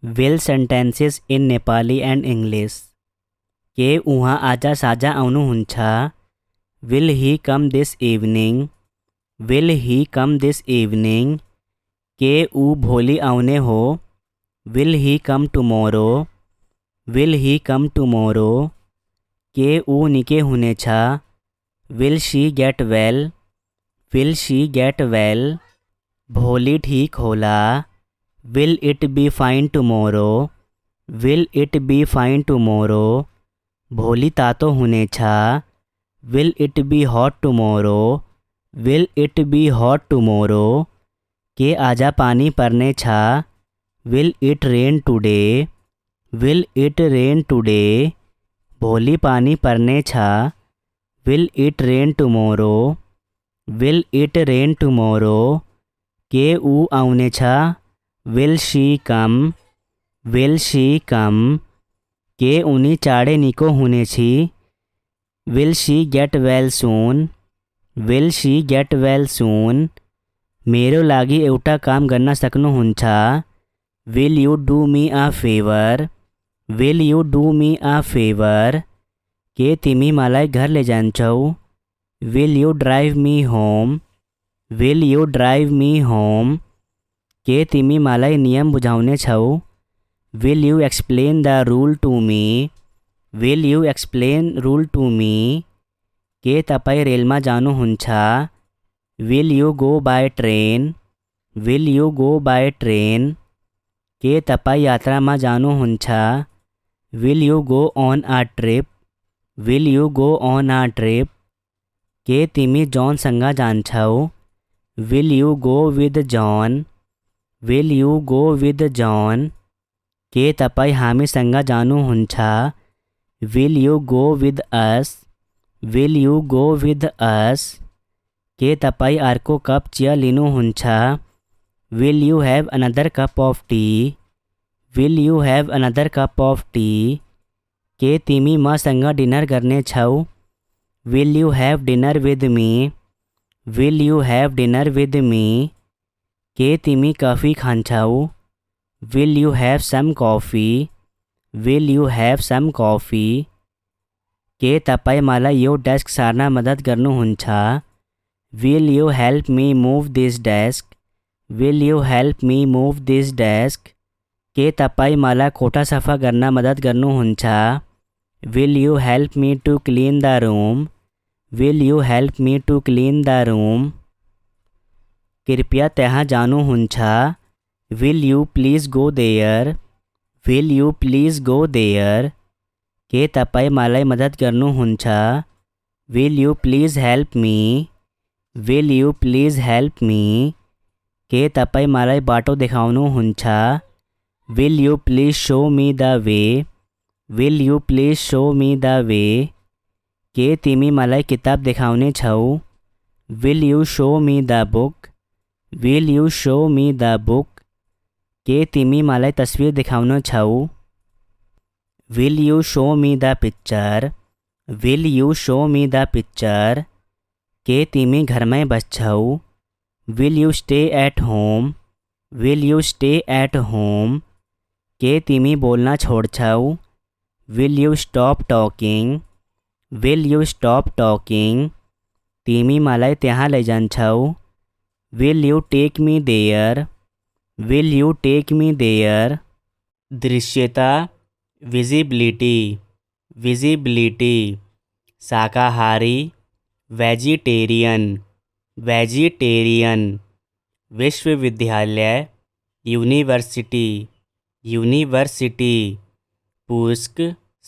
Will sentences in Nepali and English. के उहाँ आजा साजा आउनुहुन्छ? Will he come this evening? Will he come this evening? के ऊ भोलि आउने हो? Will he come tomorrow? Will he come tomorrow? के ऊ निके हुनेछ? Will she get well? Will she get well? भोलि ठीक होला? Will it be fine tomorrow? Will it be fine tomorrow? भोलि तातो हुनेछ? Will it be hot tomorrow? Will it be hot tomorrow? के आजा पानी पर्नेछ? Will it rain today? Will it rain today? भोलि पानी पर्नेछ? Will it rain tomorrow? Will it rain tomorrow? के ऊ आउनेछ? Will she come? Will she come? के उनी चाँडै निको हुनेछि? Will she get well soon? Will she get well soon? मेरो लागि एउटा काम गर्न सक्नुहुन्छ? Will you do me a favor? Will you do me a favor? के तिमी मलाई घर लैजान्छौ? Will you drive me home? Will you drive me home? के तिमी मलाई नियम बुझाउने छौ? Will you explain the rule to me? Will you explain rule to me? के तपाईँ रेलमा जानुहुन्छ? Will you go by train? Will you go by train? के तपाईँ यात्रामा जानुहुन्छ? Will you go on a trip? Will you go on a trip? के तिमी जॉनसँग जान्छौ? Will you go with John? Will you go with John? के तपाईँ हामीसँग जानुहुन्छ? Will you go with us? Will you go with us? के तपाईँ अर्को कप चिया लिनुहुन्छ? Will you have another cup of tea? Will you have another cup of tea? के तिमी मसँग dinner गर्नेछौ? Will you have dinner with me? Will you have dinner with me? के तिमी coffee खान्छौ? Will you have some coffee? Will you have some coffee? के तपाईँ मलाई यो desk सार्न मद्दत गर्नुहुन्छ? Will you help me move this desk? Will you help me move this desk? के तपाईँ मलाई कोठा सफा गर्न मद्दत गर्नुहुन्छ? Will you help me to clean the room? Will you help me to clean the room? कृपया त्यहाँ जानुहुन्छ? Will you please go there? Will you please go there? के तपाईँ मलाई मद्दत गर्नुहुन्छ? Will you please help me? Will you please help me? के तपाईँ मलाई बाटो देखाउनुहुन्छ? Will you please show me the way? Will you please show me the way? के तिमी मलाई किताब देखाउने छौ? Will you show me the book? Will you show me the book? के तिमी मलाई तस्वीर देखाउन छौ? Will you show me the picture? Will you show me the picture? के तिमी घरमै बस्छौ? Will you stay at home? Will you stay at home? के तिमी बोल्न छोड्छौ? Will you stop talking? Will you stop talking? तिमी मलाई त्यहाँ लैजान्छौ? Will you take me there? Will you take me there? दृश्यता visibility visibility शाकाहारी vegetarian vegetarian विश्वविद्यालय university university पुस्तक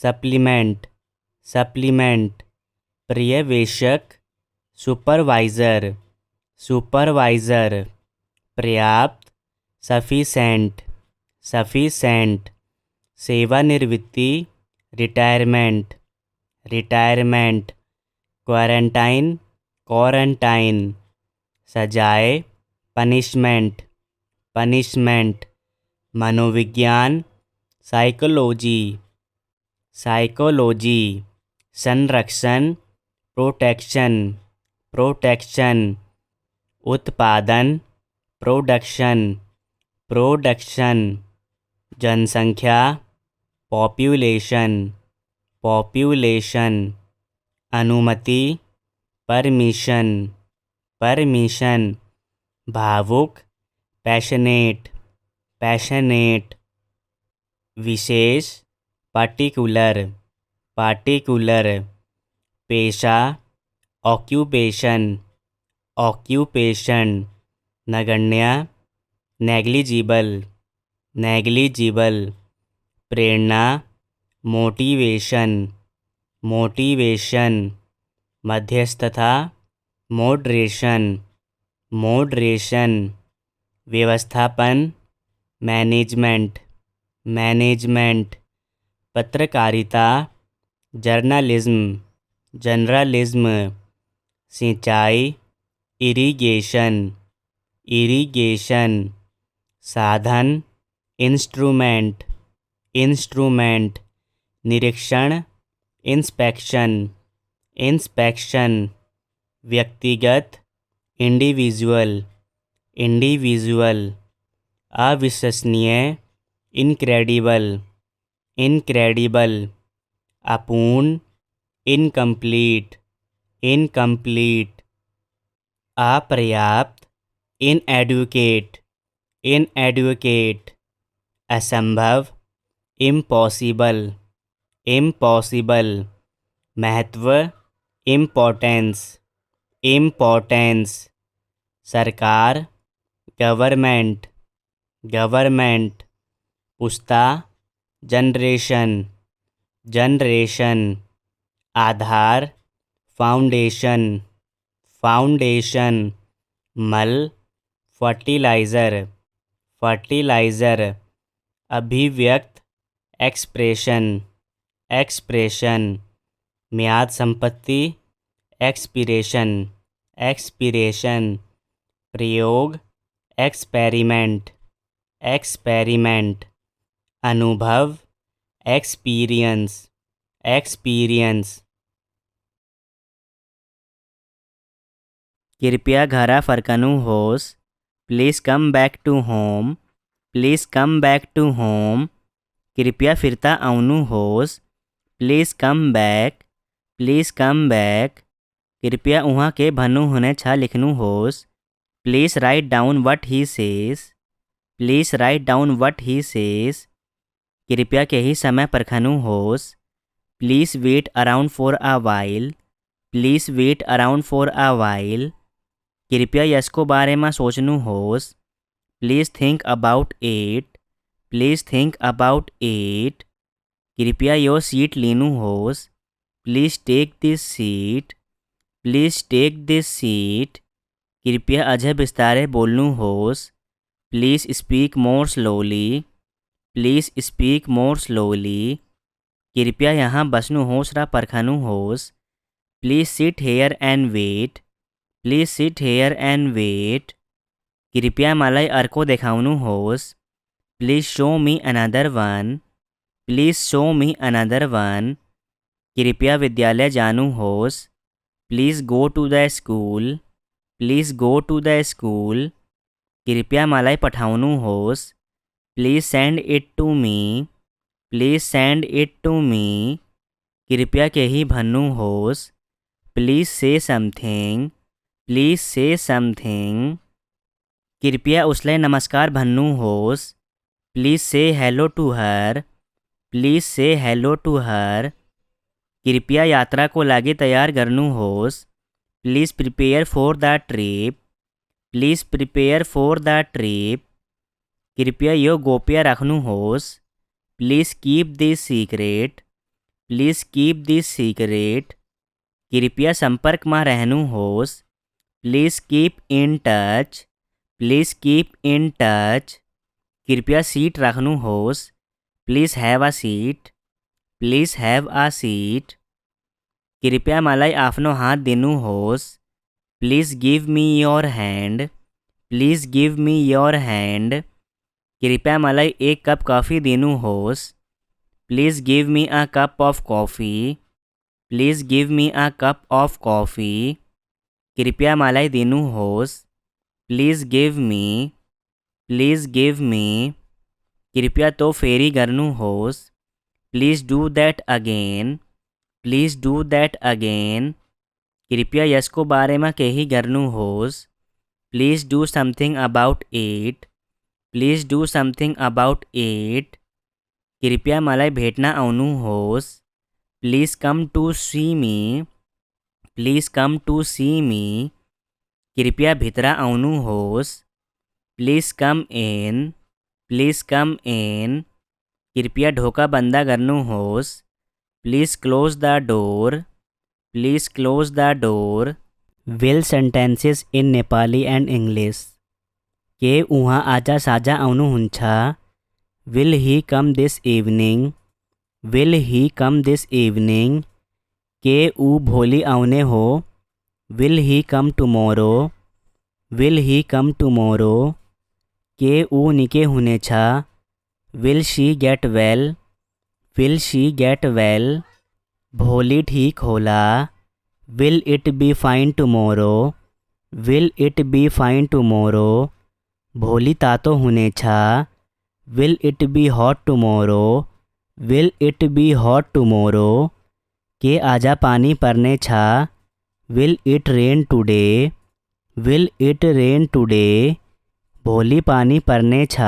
सप्लीमेंट सप्लीमेंट पर्यवेक्षक सुपरवाइज़र सुपरवाइज़र पर्याप्त सफिशेंट सफिशेंट सेवानिवृत्ति रिटायरमेंट रिटायरमेंट क्वारंटाइन क्वारंटाइन सजाए पनिशमेंट पनिशमेंट मनोविज्ञान साइकोलॉजी साइकोलॉजी संरक्षण प्रोटेक्शन प्रोटेक्शन उत्पादन प्रोडक्शन प्रोडक्शन जनसंख्या पॉप्यूलेशन पॉप्यूलेशन। अनुमति परमिशन परमिशन। भावुक पैशनेट पैशनेट। विशेष पार्टिकुलर पार्टिकुलर। पेशा ऑक्यूपेशन ऑक्यूपेशन। नगण्य नेग्लिजिबल नेग्लिजिबल। प्रेरणा मोटिवेशन मोटिवेशन। मध्यस्थता मॉडरेशन मॉडरेशन। व्यवस्थापन मैनेजमेंट मैनेजमेंट। पत्रकारिता जर्नलिज्म जर्नलिज्म। सिंचाई इरिगेशन इरिगेशन। साधन इंस्ट्रूमेंट इंस्ट्रूमेंट। निरीक्षण इंस्पेक्शन इंस्पेक्शन। व्यक्तिगत इंडिविजुअल इंडिविजुअल। अविश्वसनीय इनक्रेडिबल इनक्रेडिबल। अपूर्ण इनकम्प्लीट इनकम्प्लीट। अपर्याप्त इनएडुकेट इनएडुकेट। असंभव इम्पॉसिबल इम्पॉसिबल। महत्व इम्पोर्टेंस इम्पोर्टेंस। सरकार गवर्नमेंट गवर्नमेंट। पुस्ता जनरेशन जनरेशन। आधार फाउंडेशन फाउंडेशन। मल फर्टिलाइज़र फर्टिलाइज़र। अभिव्यक्त एक्सप्रेशन एक्सप्रेशन। म्याद संपत्ति एक्सपिरेशन एक्सपिरेशन। प्रयोग एक्सपेरिमेंट एक्सपेरिमेंट। अनुभव एक्सपीरियंस एक्सपीरियंस। कृपया घरा फरकनु होस। Please come back to home please come back to home. कृपया फिरता आउनु होस। Please come back please come back. कृपया उहाँ के भन्नु हुने छा लिखनु होस। Please write down what he says please write down what he says. कृपया के ही समय परखनु होस। Please wait around for a while please wait around for a while. कृपया यसको बारे में सोचनु होस। Please think about it please think about it. कृपया यो सीट लीनु होस। Please take this seat please take this seat. कृपया अजय विस्तारे बोलनु होस। Please speak more slowly please speak more slowly. कृपया यहाँ बसनु होस रा परखनु होस। Please sit here and wait please sit here and wait. कृपया मलाई अर्को देखाउनु होस। Please show me another one please show me another one. कृपया विद्यालय जानु होस। Please go to the school please go to the school. कृपया मलाई पठाउनु होस। Please send it to me please send it to me. कृपया के ही भन्नु होस। प्लीज़ से समथिंग प्लीज़ से समथिंग। कृपया उसले नमस्कार भन्नु होस। Please say hello to her please say hello to her. कृपया यात्रा को लागे तैयार करनु होस। Please prepare for the trip please prepare for the trip. कृपया यो गोप्य रखनु होस। Please keep this secret please keep this secret. कृपया संपर्क में रहनु होस। Please keep in touch please keep in touch. कृपया सीट रखनु होस। Please have a seat please have a seat. कृपया मलाई आफ्नो हाथ दिनु होस। Please give me your hand please give me your hand. कृपया मलाई एक कप कॉफ़ी दिनु होस। Please give me a cup of coffee please give me a cup of coffee. कृपया मलाई दिनु होस। Please give me please give me. कृपया तो फेरी करनू होस। Please do that again. Please do that again. कृपया यसको बारे में कही करनू होस। Please do something about it. Please do something about it. कृपया मलाई भेटना आउनू होस। Please come to see me. Please come to see me. कृपया भितरा आउनू होस। Please come in. Please come in. कृपया ढोका बंदा करनू होस। Please close the door. Please close the door. Will sentences in Nepali and English. के उहाँ आजा साजा आउनु हुन्छ। Will he come this evening. Will he come this evening. के ऊ भोलि आउने हो। Will he come tomorrow. Will he come tomorrow. के ऊ निके हुनेछ। Will she get well. Will she get well. भोलि ठीक होला। Will it be fine tomorrow. Will it be fine tomorrow. भोलि तातो हुनेछ। Will it be hot tomorrow. Will it be hot tomorrow. के आजा पानी परने छ। Will it rain today. Will it rain today. भोलि पानी परने छ।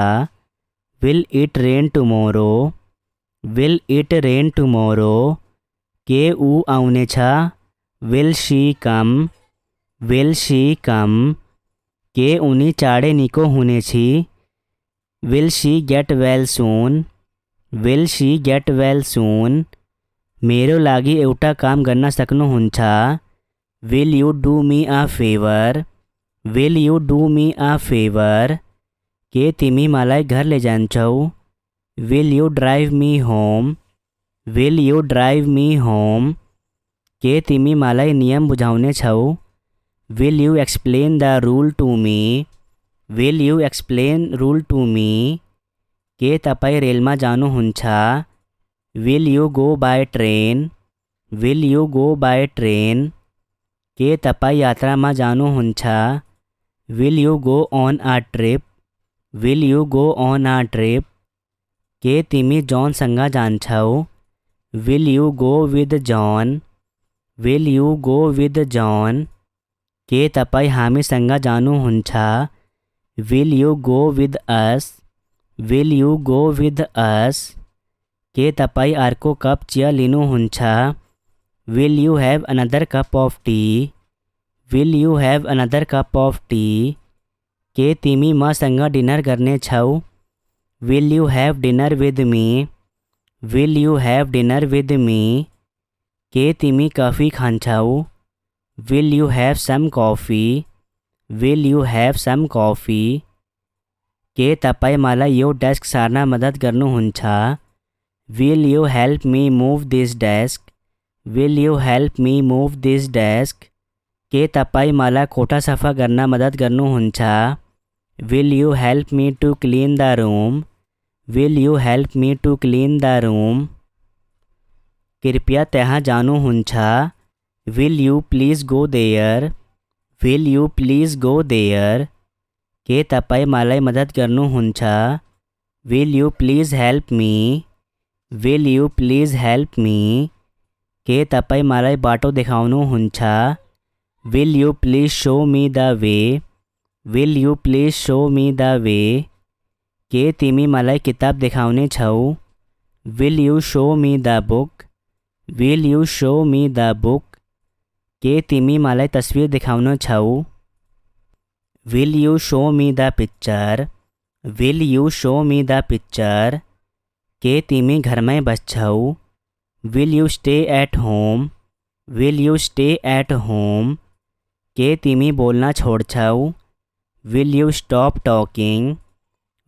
Will it rain tomorrow. Will it rain tomorrow. के ऊ आउने छ। Will she come. Will she come. के उनी चाँडै निको हुनेछि। Will she get well soon. Will she get well soon. मेरो लागि एउटा काम गर्न सक्नुहुन्छ। Will you do me a favour. Will you do me a favour. के तिमी मलाई घर लैजान्छौ। Will you drive me home. Will you drive me home. के तिमी मलाई नियम बुझाउने छौ। Will you explain the rule to me. Will you explain rule to me. के तपाईँ रेलमा जानुहुन्छ। Will you go by train. Will you go by train. के तपाईँ यात्रामा जानुहुन्छ। Will you go on a trip. Will you go on a trip. के तिमी जॉनसँग जान्छौ। Will you go with John. Will you go with John. के तपाईँ हामीसँग जानुहुन्छ। Will you go with us. Will you go with us. के तपाईँ अर्को कप चिया लिनुहुन्छ। Will you have another cup of tea. Will you have another cup of tea. के तिमी मसँग डिनर गर्ने छौ। Will you have dinner with me. Will you have dinner with me. के तिमी कॉफी खान्छौ। Will you have some coffee. Will you have some coffee. के तपाईँ मलाई यो डेस्क सार्न मद्दत गर्नुहुन्छ। Will you help me move this desk. Will you help me move this desk. के तपाईँ मलाई कोठा सफा गर्न मद्दत गर्नुहुन्छ। Will you help me to clean the room. Will you help me to clean the room. कृपया त्यहाँ जानुहुन्छ। Will you please go there. Will you please go there. के तपाईँ मलाई मद्दत गर्नुहुन्छ। Will you please help me. Will you please help me. के तपाईँ मलाई बाटो देखाउनुहुन्छ। Will you please show me the way. Will you please show me the वे। के तिमी मलाई किताब देखाउने छौ। Will you show me the book. Will you show me the book. के तिमी मलाई तस्विर देखाउन छौ। Will you show me the picture. Will you show me the picture. के तिमी घरमै बस्छौ। Will you stay at home. Will you stay at home. के तिमी बोल्न छोड्छौ। Will you stop talking.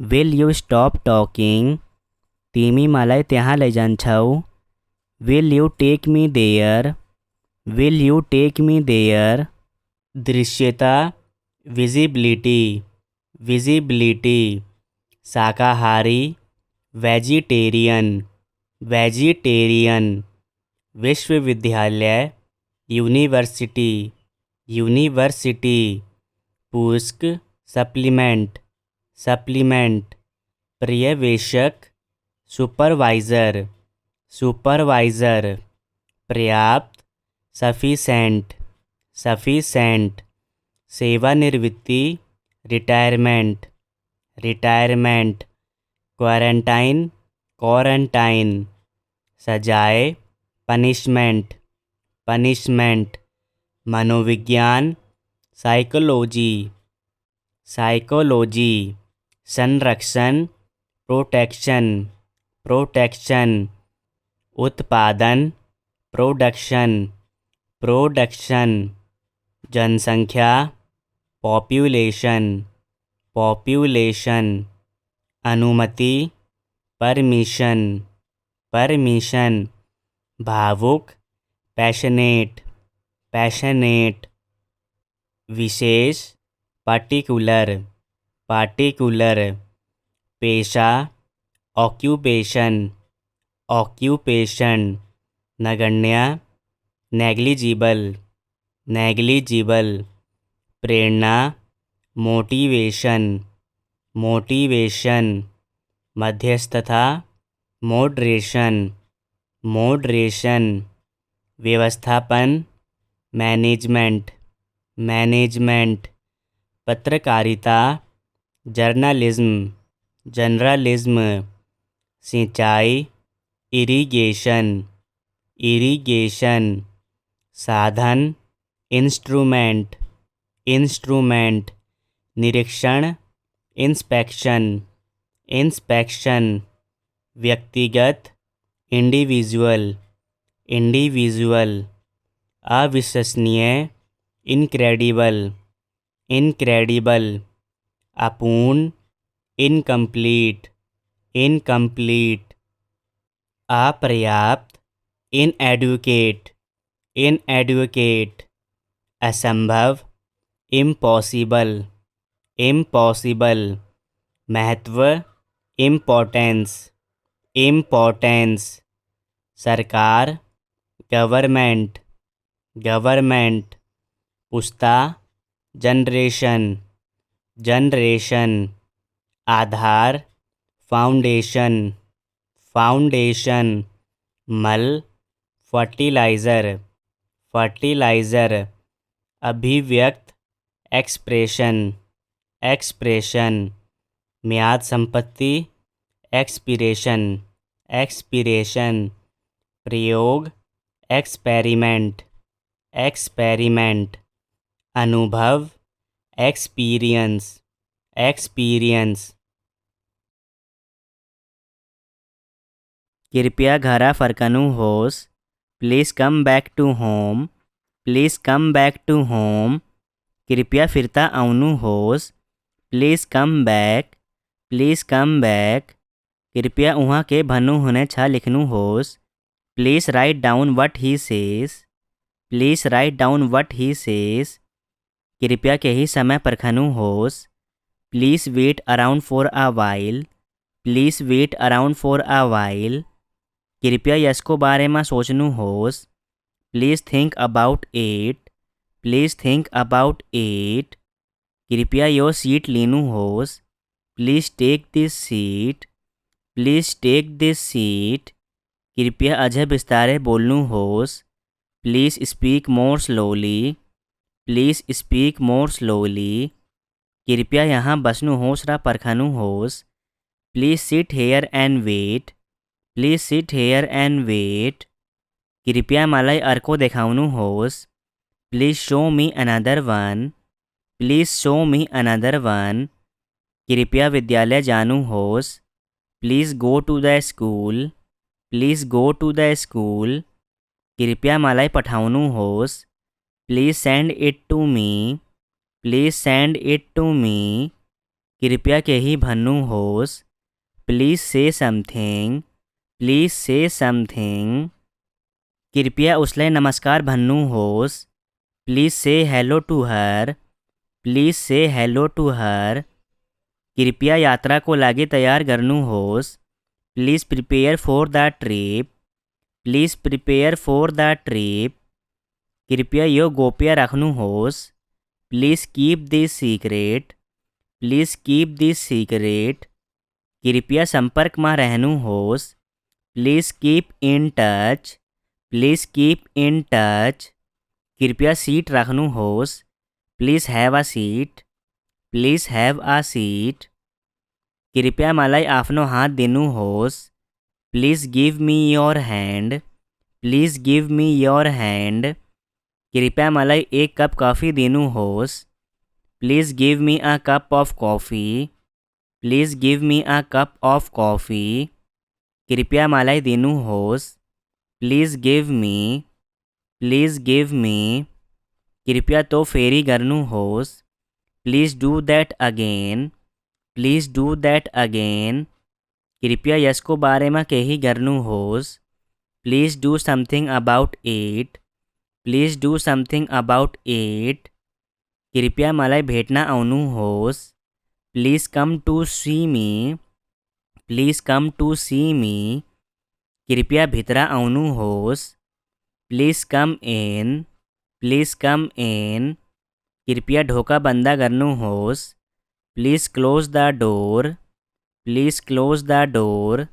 Will you stop talking. तिमी मलाई त्यहाँ लैजान्छौ। Will you take me there. Will you take me there. दृश्यता विजिबिलिटी। विजिबिलिटी। शाकाहारी वेजिटेरियन। वेजिटेरियन। विश्वविद्यालय यूनिवर्सिटी। यूनिवर्सिटी। पुस्तक सप्लीमेंट। सप्लीमेंट। पर्यवेक्षक सुपरवाइज़र सुपरवाइज़र, पर्याप्त सफिशेंट सफिशेंट, सेवानिवृत्ति रिटायरमेंट रिटायरमेंट, क्वारंटाइन क्वारंटाइन, सजाए पनिशमेंट पनिशमेंट, मनोविज्ञान साइकोलॉजी साइकोलॉजी, संरक्षण प्रोटेक्शन प्रोटेक्शन, उत्पादन प्रोडक्शन प्रोडक्शन, जनसंख्या पॉपुलेशन पॉपुलेशन, अनुमति परमिशन परमिशन, भावुक पैशनेट पैशनेट, विशेष पार्टिकुलर पार्टिकुलर, पेशा ऑक्यूपेशन ऑक्यूपेशन, नगण्य नेग्लिजिबल नेग्लिजिबल, प्रेरणा मोटिवेशन मोटिवेशन, मध्यस्थता मॉडरेशन मॉडरेशन, व्यवस्थापन मैनेजमेंट मैनेजमेंट, पत्रकारिता जर्नलिज्म जर्नलिज्म, सिंचाई इरिगेशन इरिगेशन, साधन इंस्ट्रूमेंट इंस्ट्रूमेंट, निरीक्षण इंस्पेक्शन इंस्पेक्शन, व्यक्तिगत इंडिविजुअल इंडिविजुअल, अविश्वसनीय इनक्रेडिबल इनक्रेडिबल, अपूर्ण इनकम्प्लीट इनकम्प्लीट, अपर्याप्त इनएडुकेट इनएडुकेट, असंभव इम्पॉसिबल इम्पॉसिबल, महत्व इम्पोर्टेंस इम्पोर्टेंस, सरकार गवर्नमेंट गवर्नमेंट, पुस्ता जनरेशन जनरेशन, आधार फाउंडेशन फाउंडेशन, मल फर्टिलाइज़र फर्टिलाइज़र, अभिव्यक्त एक्सप्रेशन एक्सप्रेशन, म्याद संपत्ति एक्सपिरेशन एक्सपिरेशन, प्रयोग एक्सपेरिमेंट एक्सपेरिमेंट, अनुभव एक्सपीरियंस एक्सपीरियंस, कृपया घरा फरकनु होस, please come back to home please come back to home, कृपया फिरता आउनु होस, please come back please come back, कृपया उहाँ के भन्नु हुने छा लिखनु होस, please write down what he says please write down what he says, कृपया के ही समय परखनु होस, please wait around for a while please wait around for a while, कृपया यसको बारे में सोचनु होस, please think about it please think about it, कृपया यो सीट लीनु होस, please take this seat please take this seat, कृपया अजय विस्तारे बोलनु होस, please speak more slowly please speak more slowly, कृपया यहाँ बसनु होस रा परखनु होस, please sit here and wait please sit here and wait, कृपया मलाई अर्को देखाउनु होस, please show me another one please show me another one, कृपया विद्यालय जानू होस, please go to the school please go to the school, कृपया मलाई पठाउनु होस, please send it to me please send it to me, कृपया के ही भन्नु होस, प्लीज़ से समथिंग प्लीज़ से समथिंग, कृपया उसले नमस्कार भन्नु होस, please say hello to her please say hello to her, कृपया यात्रा को लागे तैयार करनु होस, please prepare for the trip please prepare for the trip, कृपया यो गोप्य रखनु होस, please keep this secret please keep this secret, कृपया संपर्कમાં રહેનું હોસ. Please keep in touch. Please keep in touch. कृपया सीट રાખનું હોસ. Please have a seat. Please have a seat. कृपया मलाई आफ्नो हात दिनुहोस्. Please give me your hand. Please give me your hand. कृपया मलाई एक कप कॉफ़ी दिनुहोस्. Please give me a cup of coffee. Please give me a cup of coffee. कृपया मलाई दिनुहोस्. Please give me. Please give me. कृपया तो फेरि गर्नुहोस्. Please do that again. Please do that again. कृपया यसको बारेमा केही गर्नुहोस्. Please do something about it. Please do something about it. कृपया मलाई भेट्न आउनुहोस्. Please come to see me. Please come to see me. कृपया भित्र आउनुहोस्. Please come in. Please come in. कृपया ढोका बन्द गर्नुहोस्. Please close the door. Please close the door.